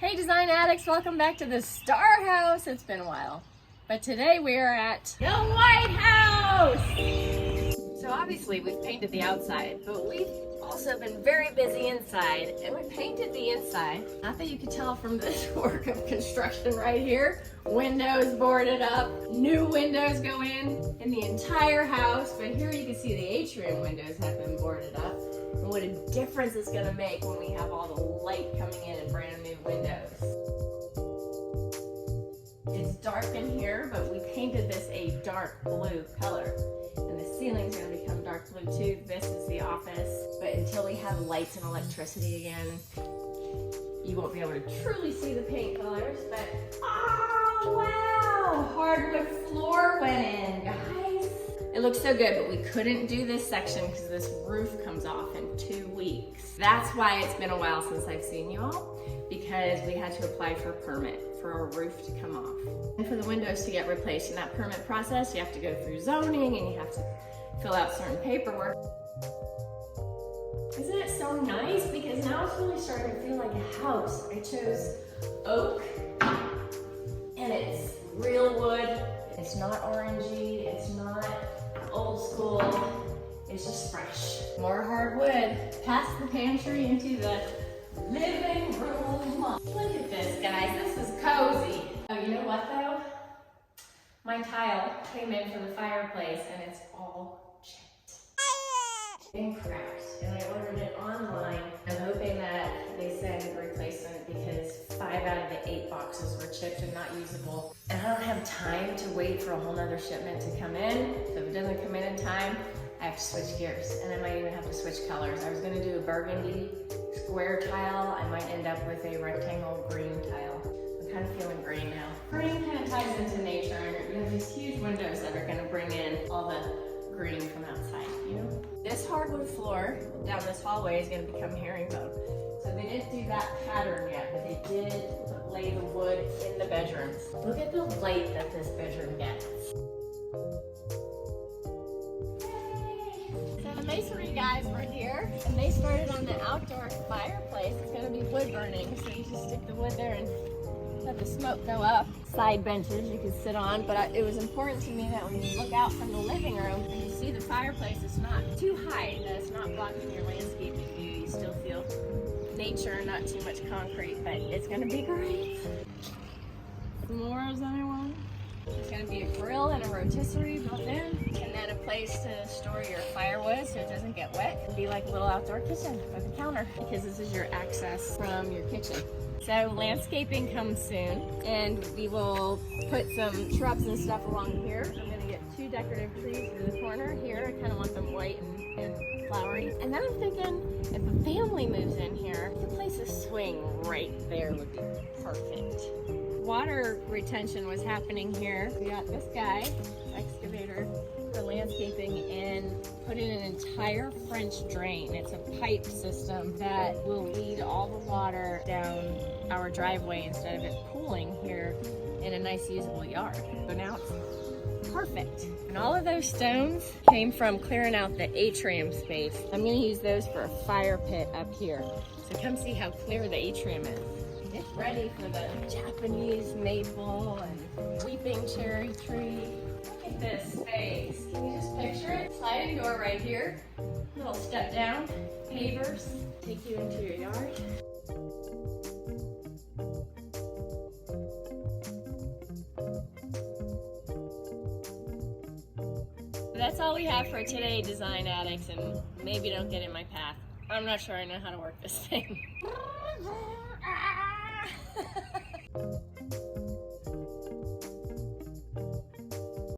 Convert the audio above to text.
Hey Design Addicts, welcome back to the STARHOUSE. It's been a while, but today we are at the White House. So obviously we've painted the outside, but we've also been very busy inside, and we painted the inside. Not that you could tell from this work of construction right here. Windows boarded up, new windows go in the entire house, but here you can see the atrium windows have been boarded up. And what a difference it's gonna make when we have all the light coming in and brand new windows. It's dark in here, but we painted this a dark blue color. And the ceiling's gonna become dark blue too. This is the office, but until we have lights and electricity again, you won't be able to truly see the paint colors, but oh wow! Hardwood floor went in, guys. It looks so good, but we couldn't do this section because this roof comes off in 2 weeks. That's why it's been a while since I've seen you all, because we had to apply for a permit for our roof to come off and for the windows to get replaced. In that permit process, you have to go through zoning and you have to fill out certain paperwork. Isn't it so nice? Because now it's really starting to feel like a house. I chose oak and it's real wood. It's not orangey, it's not old school, it's just fresh. More hardwood, past the pantry into the living room. Look at this, guys, this is cozy. Oh, you know what though? My tile came in for the fireplace and it's all chipped and cracked, and I ordered it online. I'm hoping that they send a replacement because 5 out of the 8 boxes were chipped and not usable. And I don't have time to wait for a whole nother shipment to come in. So if it doesn't come in time, I have to switch gears, and I might even have to switch colors. I was gonna do a burgundy square tile. I might end up with a rectangle green tile. I'm kind of feeling green now. Green kind of ties into nature, and you have these huge windows that are gonna bring in all the green from outside, you know? This hardwood floor down this hallway is gonna become herringbone. So they didn't do that pattern yet, but they did lay the wood in the bedrooms. Look at the light that this bedroom gets. So the masonry guys were here, and they started on the outdoor fireplace. It's gonna be wood burning, so you just stick the wood there and let the smoke go up. Side benches you can sit on, but it was important to me that when you look out from the living room and you see the fireplace, it's not too high, that it's not blocking your landscaping view. You still feel nature, not too much concrete, but it's gonna be great. S'mores, anyone? There's gonna be a grill and a rotisserie built in, and then a place to store your firewood so it doesn't get wet. It'll be like a little outdoor kitchen with a counter, because this is your access from your kitchen. So landscaping comes soon, and we will put some shrubs and stuff along here. I'm gonna get 2 decorative trees in the corner here. I kind of want them white and flowery. And then I'm thinking, if a family moves in here, to place a swing right there would be perfect. Water retention was happening here. We got this guy, excavator, for landscaping, and put in an entire French drain. It's a pipe system that will lead all the water down our driveway instead of it pooling here in a nice usable yard. So now it's perfect. And all of those stones came from clearing out the atrium space. I'm gonna use those for a fire pit up here. So come see how clear the atrium is. It's ready for the Japanese maple and weeping cherry tree. Look at this space. Can you just picture it? Sliding door right here. Little step down. Pavers take you into your yard. That's all we have for today, Design Addicts, and maybe don't get in my path. I'm not sure I know how to work this thing.